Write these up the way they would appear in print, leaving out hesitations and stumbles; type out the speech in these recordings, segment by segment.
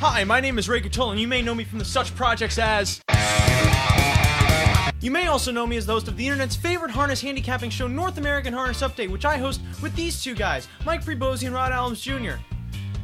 Hi, my name is Ray Catull, and you may know me from the such projects as... You may also know me as the host of the internet's favorite harness handicapping show, North American Harness Update, which I host with these two guys, Mike Prebosi and Rod Adams Jr.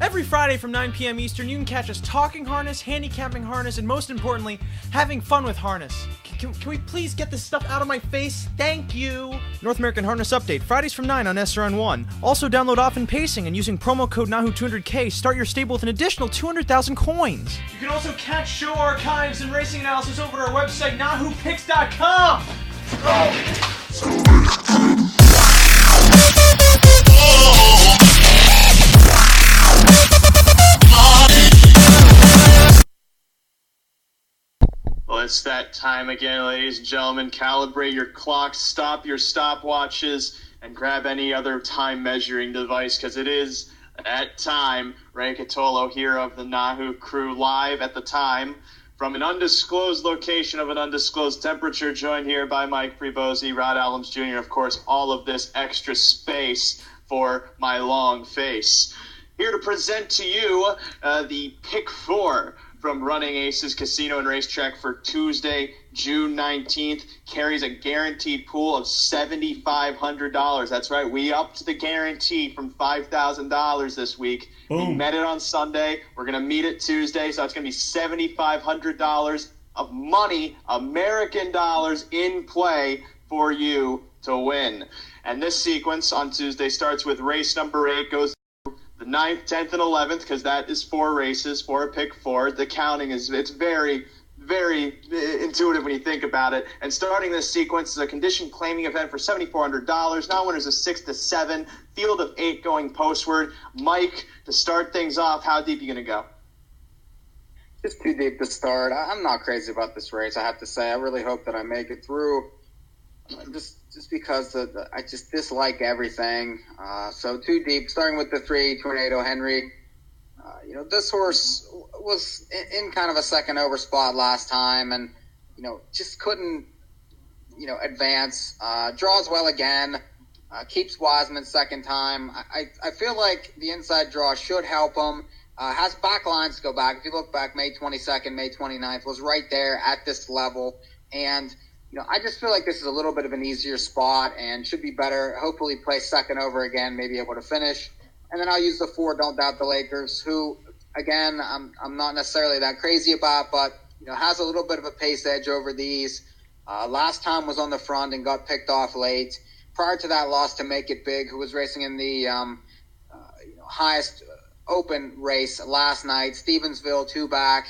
Every Friday from 9 p.m. Eastern, you can catch us talking harness, handicapping harness, and most importantly, having fun with harness. Can we please get this stuff out of my face? Thank you! North American Harness Update, Fridays from 9 on SRN1. Also download Often Pacing and using promo code NAHU200K, start your stable with an additional 200,000 coins. You can also catch show archives and racing analysis over at our website, NAHUPicks.com! Well, it's that time again, ladies and gentlemen. Calibrate your clocks, stop your stopwatches, and grab any other time measuring device, because it is that time. Ray Catull here of the NAHU crew, live at the time from an undisclosed location of an undisclosed temperature, joined here by Mike Prebosi, Rod Adams Jr., of course, all of this extra space for my long face. Here to present to you the Pick 4 from Running Aces Casino and Racetrack for Tuesday, June 19th. Carries a guaranteed pool of $7,500. That's right, we upped the guarantee from $5,000 this week. Boom. We met it on Sunday. We're going to meet it Tuesday, so it's going to be $7,500 of money, American dollars, in play for you to win. And this sequence on Tuesday starts with race number 8, goes the 9th, 10th, and 11th, because that is 4 races, 4 Pick 4. The counting it's very, very intuitive when you think about it. And starting this sequence is a condition claiming event for $7,400. Now winners of 6 to 7, field of 8 going postward. Mike, to start things off, how deep are you going to go? Just too deep to start. I'm not crazy about this race, I have to say. I really hope that I make it through. Just because I just dislike everything. So too deep. Starting with the 3, Tornado Henry. This horse was in kind of a second over spot last time, and just couldn't advance. Draws well again. Keeps Wiseman second time. I feel like the inside draw should help him. Has back lines to go back. If you look back, May 22nd, May 29th was right there at this level, and I just feel like this is a little bit of an easier spot and should be better. Hopefully play second over again, maybe able to finish. And then I'll use the 4, Don't Doubt the Lakers, who, again, I'm not necessarily that crazy about, but has a little bit of a pace edge over these. Last time was on the front and got picked off late. Prior to that, lost to Make It Big, who was racing in the highest open race last night. Stevensville, 2 back.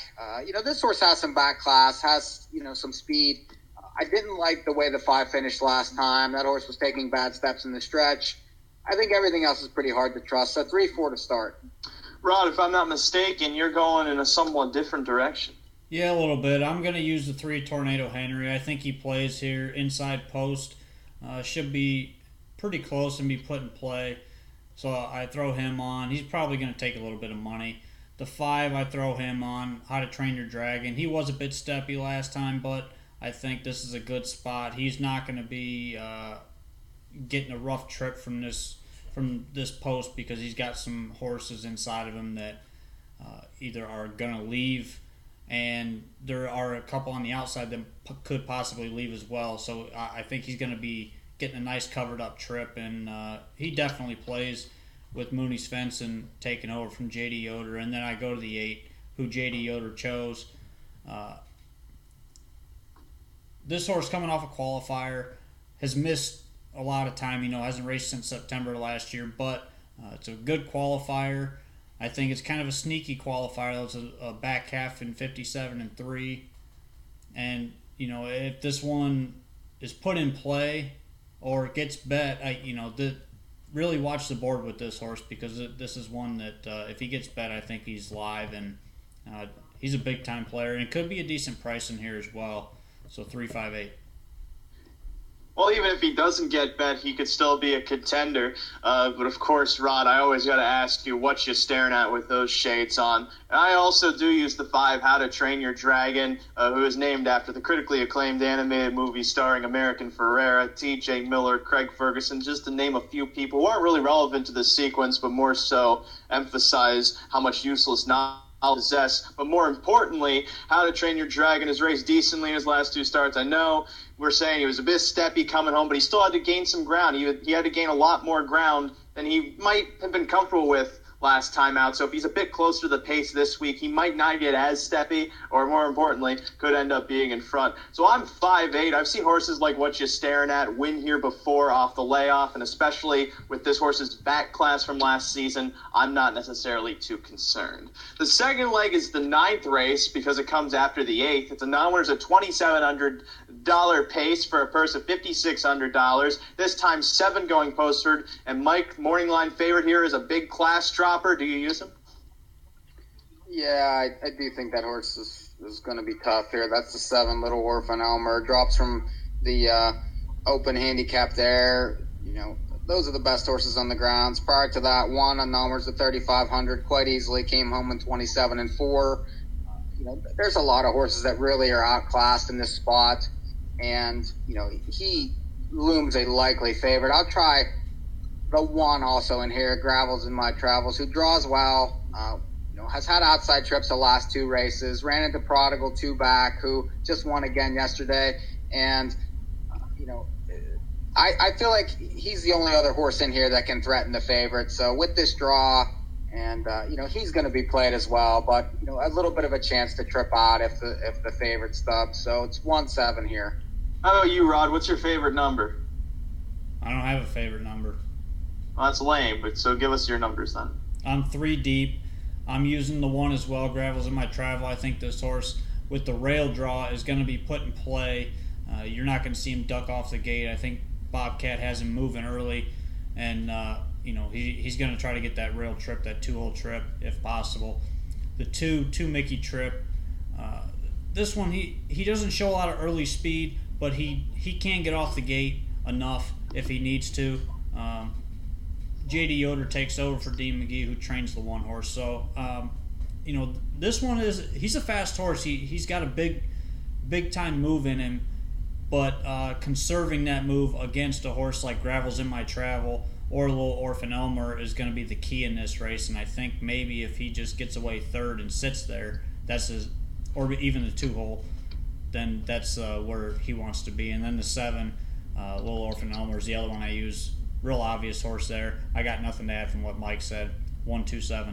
This horse has some back class, has some speed. I didn't like the way the 5 finished last time. That horse was taking bad steps in the stretch. I think everything else is pretty hard to trust. So 3-4 to start. Rod, if I'm not mistaken, you're going in a somewhat different direction. Yeah, a little bit. I'm going to use the 3, Tornado Henry. I think he plays here inside post. Should be pretty close and be put in play. So I throw him on. He's probably going to take a little bit of money. The 5, I throw him on. How to Train Your Dragon. He was a bit steppy last time, but I think this is a good spot. He's not going to be getting a rough trip from this post, because he's got some horses inside of him that either are going to leave, and there are a couple on the outside that could possibly leave as well. So I think he's going to be getting a nice covered up trip, and he definitely plays with Mooney Svensson taking over from J.D. Yoder. And then I go to the 8, who J.D. Yoder chose. This horse, coming off a qualifier, has missed a lot of time. Hasn't raced since September last year, but it's a good qualifier. I think it's kind of a sneaky qualifier. It's a back half in 57 and 3. And, if this one is put in play or gets bet, really watch the board with this horse, because this is one that if he gets bet, I think he's live, and he's a big-time player. And it could be a decent price in here as well. So 3-5-8. Well, even if he doesn't get bet, he could still be a contender. But of course, Rod, I always got to ask you what you're staring at with those shades on. And I also do use the 5, How to Train Your Dragon, who is named after the critically acclaimed animated movie starring American Ferrera, T.J. Miller, Craig Ferguson, just to name a few people who aren't really relevant to this sequence, but more so emphasize how much useless knowledge I'll possess, but more importantly, How to Train Your Dragon has raced decently in his last 2 starts. I know we're saying he was a bit steppy coming home, but he still had to gain some ground. He had to gain a lot more ground than he might have been comfortable with last time out. So if he's a bit closer to the pace this week, he might not get as steppy, or more importantly, could end up being in front. So I'm 5'8". I've seen horses like what you're staring at win here before off the layoff, and especially with this horse's back class from last season, I'm not necessarily too concerned. The second leg is the 9th race because it comes after the 8th. It's a non-winner's at $2,700 pace for a purse of $5,600. This time 7 going postward, and Mike, morning line favorite here, is a big class dropper. Do you use him? Yeah, I do think that horse is going to be tough here. That's the 7, Little Orphan Elmer. Drops from the open handicap there. Those are the best horses on the grounds. Prior to that, 1 on numbers at 3,500 quite easily. Came home in 27 and 4. There's a lot of horses that really are outclassed in this spot, and he looms a likely favorite. I'll try the 1 also in here, Gravels in My Travels, who draws well. Has had outside trips the last 2 races. Ran into Prodigal 2 back, who just won again yesterday, and I feel like he's the only other horse in here that can threaten the favorite. So with this draw, and he's going to be played as well, but a little bit of a chance to trip out if the favorite stubs. So it's 1-7 here. How about you, Rod? What's your favorite number? I don't have a favorite number. Well, that's lame, but so give us your numbers then. I'm 3 deep. I'm using the 1 as well, Gravels in My Travel. I think this horse with the rail draw is going to be put in play. You're not going to see him duck off the gate. I think Bobcat has him moving early, and he's going to try to get that rail trip, that 2-hole trip, if possible. The 2 Mickey trip. This one, he doesn't show a lot of early speed, but he can get off the gate enough if he needs to. J.D. Yoder takes over for Dean McGee, who trains the 1 horse. So, this one he's a fast horse. He's got a big time move in him, but conserving that move against a horse like Gravels in My Travel or Little Orphan Elmer is going to be the key in this race. And I think maybe if he just gets away 3rd and sits there, or even the 2-hole, then that's where he wants to be. And then the 7, Little Orphan Elmer, is the other one I use. Real obvious horse there. I got nothing to add from what Mike said. 1-2-7.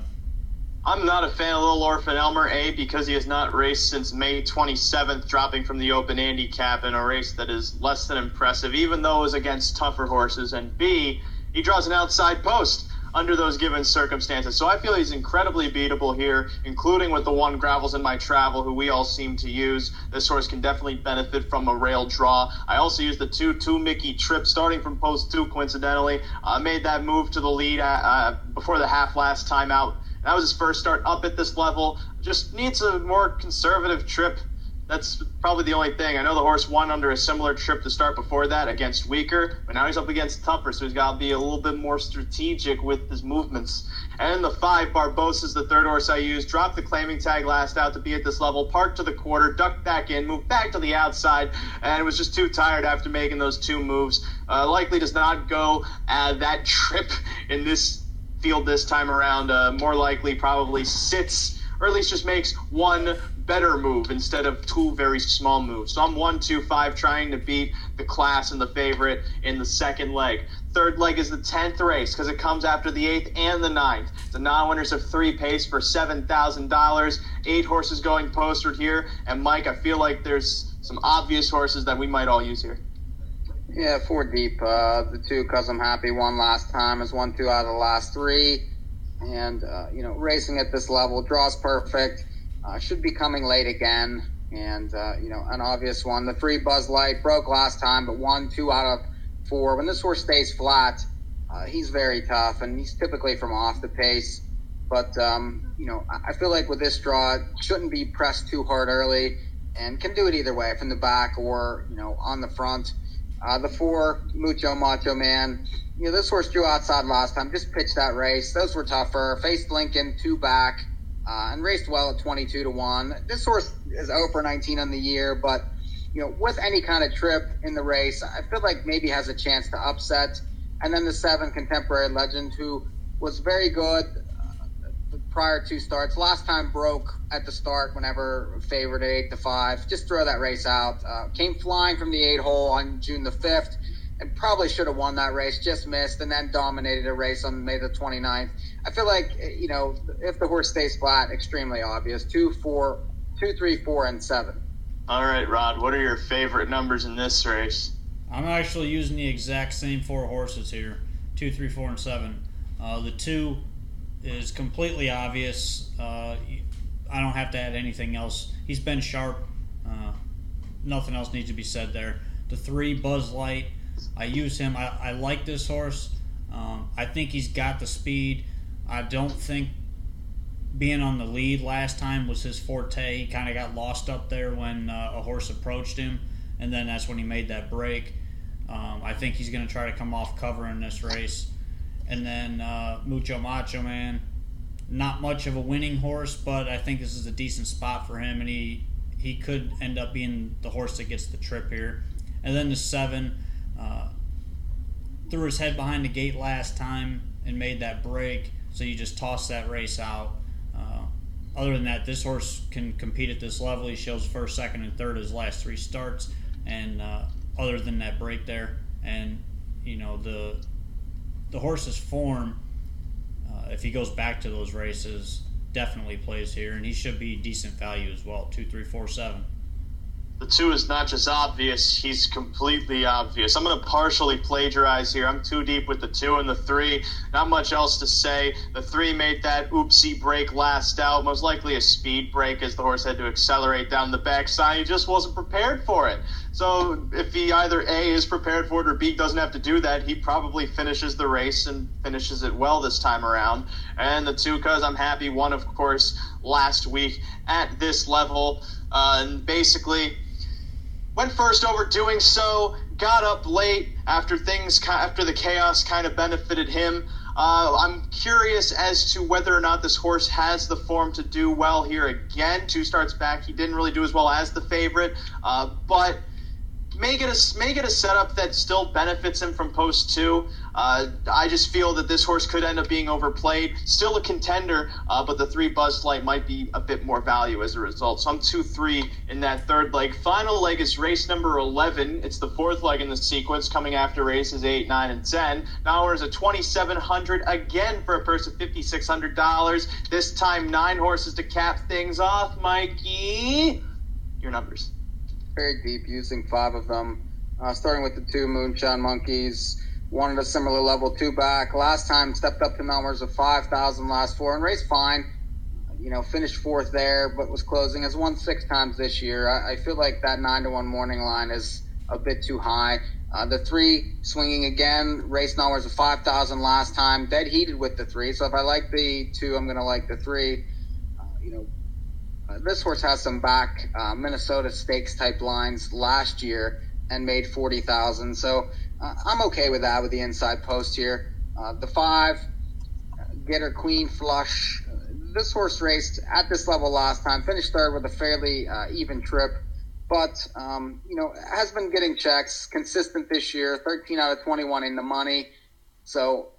I'm not a fan of Little Orphan Elmer, A, because he has not raced since May 27th, dropping from the open handicap in a race that is less than impressive, even though it was against tougher horses, and B, he draws an outside post under those given circumstances. So I feel he's incredibly beatable here, including with the 1 Gravels in My Travel, who we all seem to use. This horse can definitely benefit from a rail draw. I also used the 2 Mickey trip, starting from post 2, coincidentally. Made that move to the lead before the half last time out. That was his first start up at this level. Just needs a more conservative trip. That's probably the only thing. I know the horse won under a similar trip to start before that against weaker, but now he's up against tougher, so he's got to be a little bit more strategic with his movements. And the 5, Barbosa's the 3rd horse I used. Dropped the claiming tag last out to be at this level, parked to the quarter, ducked back in, moved back to the outside, and was just too tired after making those 2 moves. Likely does not go that trip in this field this time around. More likely probably sits, or at least just makes 1 better move instead of 2 very small moves. So I'm 1-2-5 trying to beat the class and the favorite in the 2nd leg. 3rd leg is the 10th race because it comes after the 8th and the 9th. The non-winners of 3 pace for $7,000. 8 horses going postward here. And Mike, I feel like there's some obvious horses that we might all use here. Yeah, 4 deep. The 2, Cause I'm Happy, won last time. Has won 2 out of the last 3. And, racing at this level, draws perfect. Should be coming late again, and an obvious one. The 3 Buzz Light broke last time, but won 2 out of 4. When this horse stays flat, he's very tough, and he's typically from off the pace. But I feel like with this draw, it shouldn't be pressed too hard early, and can do it either way, from the back or on the front. The 4 Mucho Macho Man. This horse drew outside last time. Just pitched that race. Those were tougher. Faced Lincoln 2 back. And raced well at 22-1. This horse is 0-19 on the year, but with any kind of trip in the race, I feel like maybe has a chance to upset. And then the 7 Contemporary Legend, who was very good the prior 2 starts. Last time broke at the start whenever favored 8-5. Just throw that race out. Came flying from the 8 hole on June the 5th and probably should have won that race, just missed, and then dominated a race on May the 29th. I feel like, if the horse stays flat, extremely obvious. 2, 3, 4, and 7. All right, Rod, what are your favorite numbers in this race? I'm actually using the exact same 4 horses here, 2, 3, 4, and 7. The 2 is completely obvious. I don't have to add anything else. He's been sharp. Nothing else needs to be said there. The 3, Buzz Light, I use him. I like this horse. I think he's got the speed. I don't think being on the lead last time was his forte. He kind of got lost up there when a horse approached him, and then that's when he made that break. I think he's going to try to come off cover in this race. And then Mucho Macho Man, not much of a winning horse, but I think this is a decent spot for him, and he could end up being the horse that gets the trip here. And then the 7, threw his head behind the gate last time and made that break, so you just toss that race out. Other than that, this horse can compete at this level. He shows first, second, and third his last 3 starts, and other than that break there, and the horse's form, if he goes back to those races, definitely plays here, and he should be decent value as well. 2, 3, 4, 7. The 2 is not just obvious, he's completely obvious. I'm going to partially plagiarize here. I'm too deep with the 2 and the 3. Not much else to say. The 3 made that oopsie break last out, most likely a speed break as the horse had to accelerate down the backside. He just wasn't prepared for it. So if he either A, is prepared for it, or B, doesn't have to do that, he probably finishes the race and finishes it well this time around. And the 2, because I'm happy, won, of course, last week at this level. And basically went first over doing so, got up late after the chaos kind of benefited him. I'm curious as to whether or not this horse has the form to do well here again. 2 starts back, he didn't really do as well as the favorite, but make it a setup that still benefits him from post 2. I just feel that this horse could end up being overplayed. Still a contender, but the 3 Buzz Light might be a bit more value as a result. So I'm 2-3 in that third leg. Final leg is race number 11. It's the 4th leg in the sequence, coming after races 8, 9, and 10. Now there's a $2,700 again for a purse of $5,600. This time 9 horses to cap things off. Mikey, your numbers. Very deep, using 5 of them. Starting with the 2 Moonshine Monkeys. One at a similar level, 2 back. Last time stepped up to numbers of 5,000 last 4 and raced fine. Finished 4th there, but was closing. Has won 6 times this year. I feel like that 9-1 morning line is a bit too high. The 3 swinging again, race numbers of 5,000 last time. Dead heated with the 3. So if I like the 2, I'm going to like the 3. This horse has some back Minnesota Stakes type lines last year and made 40,000. So I'm okay with that with the inside post here. The 5, Getter Queen Flush. This horse raced at this level last time, finished 3rd with a fairly even trip, but has been getting checks, consistent this year, 13 out of 21 in the money. So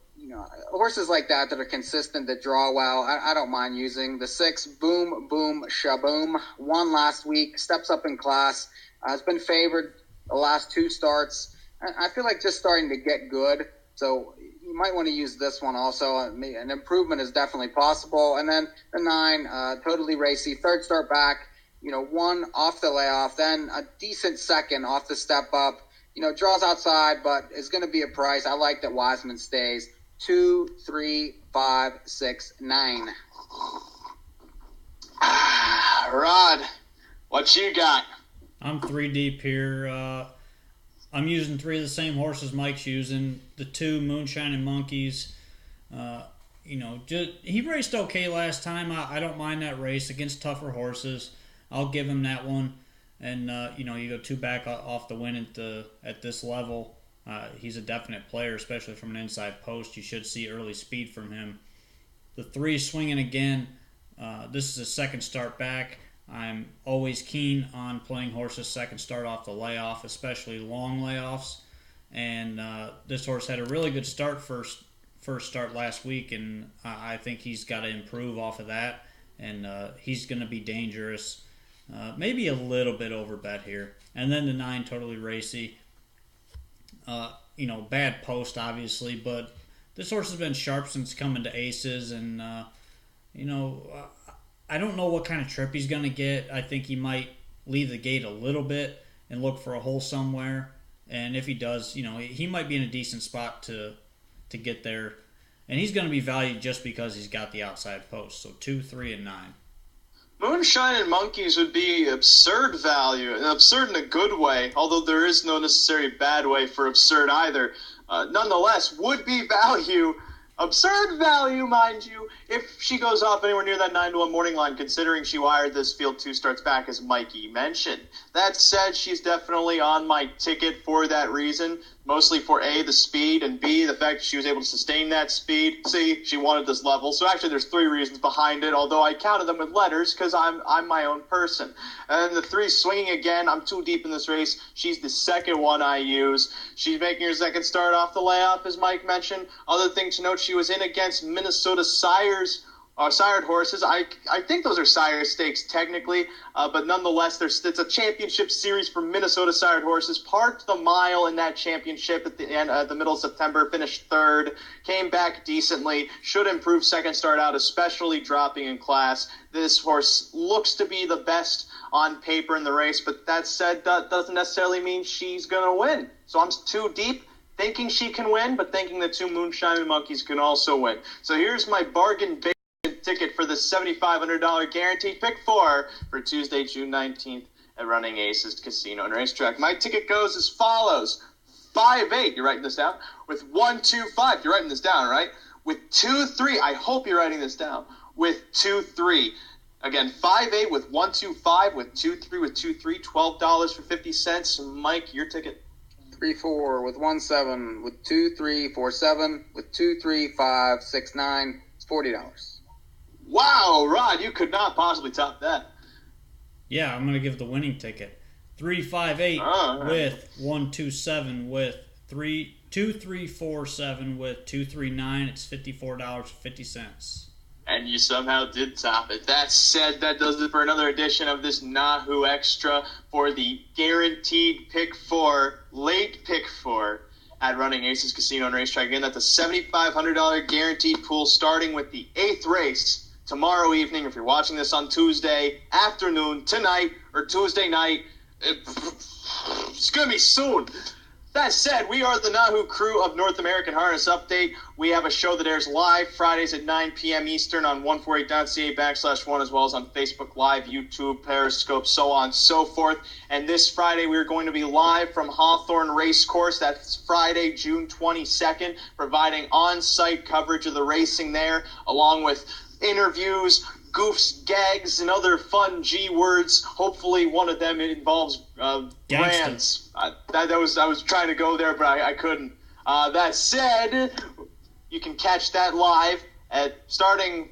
horses like that are consistent, that draw well, I don't mind using. The 6, Boom Boom Shaboom, won last week, steps up in class, has been favored the last 2 starts. I feel like just starting to get good, so you might want to use this one also. An improvement is definitely possible. And then the 9, Totally Racy, 3rd start back, 1 off the layoff, then a decent 2nd off the step up. Draws outside, but is going to be a price. I like that Wiseman stays. 2, 3, 5, 6, 9. Rod, what you got? I'm 3 deep here. I'm using 3 of the same horses Mike's using. The 2 Moonshine and Monkeys. He raced okay last time. I don't mind that race against tougher horses. I'll give him that one. And you go 2 back off the win at this level. He's a definite player, especially from an inside post. You should see early speed from him. The 3 swinging again. This is a 2nd start back. I'm always keen on playing horses 2nd start off the layoff, especially long layoffs. And this horse had a really good start first start last week, and I think he's got to improve off of that, and he's going to be dangerous. Maybe a little bit over bet here. And then the 9, Totally Racy. Bad post, obviously, but this horse has been sharp since coming to Aces, and, I don't know what kind of trip he's going to get. I think he might leave the gate a little bit and look for a hole somewhere. And if he does, he might be in a decent spot to get there. And he's going to be valued just because he's got the outside post. So 2, 3, and 9. Moonshine and Monkeys would be absurd value, and absurd in a good way, although there is no necessary bad way for absurd either. Nonetheless, would be value. Absurd value, mind you, if she goes off anywhere near that 9-1 morning line, considering she wired this field 2 starts back, as Mikey mentioned. That said, she's definitely on my ticket for that reason, mostly for A, the speed, and B, the fact that she was able to sustain that speed. C, she wanted this level. So actually there's 3 reasons behind it, although I counted them with letters because I'm my own person. And the 3, Swinging Again. I'm too deep in this race. She's the second one I use. She's making her second start off the layoff, as Mike mentioned. Other thing to note, she was in against Minnesota sired horses. I think those are sire stakes technically, but nonetheless, it's a championship series for Minnesota sired horses. Parked the mile in that championship at the end, the middle of September, finished 3rd, came back decently, should improve second start out, especially dropping in class. This horse looks to be the best on paper in the race, but that said, that doesn't necessarily mean she's going to win. So I'm too deep, thinking she can win, but thinking the 2 Moonshine and Monkeys can also win. So here's my bargain ticket for the $7,500 guaranteed pick 4 for Tuesday, June 19th at Running Aces Casino and Racetrack. My ticket goes as follows. 5-8, you're writing this down. With 1-2-5, you're writing this down, right? With 2-3, I hope you're writing this down. With 2-3. Again, 5-8 with 1-2-5, with 2-3 with 2-3, $12 for 50 cents. Mike, your ticket. 3-4 with 1-7 with 2-3, 4-7 with 2-3, 5, 6, 9. It's $40. Wow, Rod, you could not possibly top that. Yeah, I'm going to give the winning ticket. 3-5-8 with 1-2-7 with 2-3-4-7 with 2-3-9. It's $54.50. And you somehow did top it. That said, that does it for another edition of this NAHU Extra for the guaranteed pick 4, late pick 4 at Running Aces Casino and Racetrack. Again, that's a $7,500 guaranteed pool starting with the 8th race tomorrow evening. If you're watching this on Tuesday afternoon, tonight, or Tuesday night, it's going to be soon. That said, we are the NAHU crew of North American Harness Update. We have a show that airs live Fridays at 9 p.m. Eastern on 148.ca/1, as well as on Facebook Live, YouTube, Periscope, so on and so forth. And this Friday, we're going to be live from Hawthorne Racecourse. That's Friday, June 22nd, providing on-site coverage of the racing there, along with interviews, goofs, gags, and other fun G words. Hopefully one of them involves brands. I was trying to go there, but I couldn't. That said, you can catch that live at starting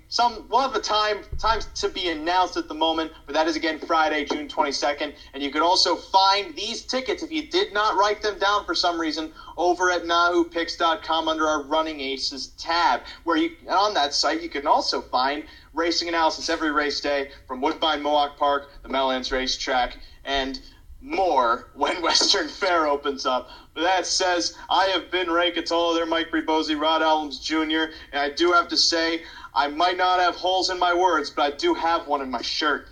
we'll have the times to be announced at the moment, but that is again Friday, June 22nd. And you can also find these tickets, if you did not write them down for some reason, over at NAHUPicks.com under our Running Aces tab, where on that site you can also find racing analysis every race day from Woodbine Mohawk Park, the Meadowlands Racetrack, and more when Western Fair opens up. But that says, I have been Ray Catolo, there, Mike Bribosi, Rod Allums Jr., and I do have to say, I might not have holes in my words, but I do have one in my shirt.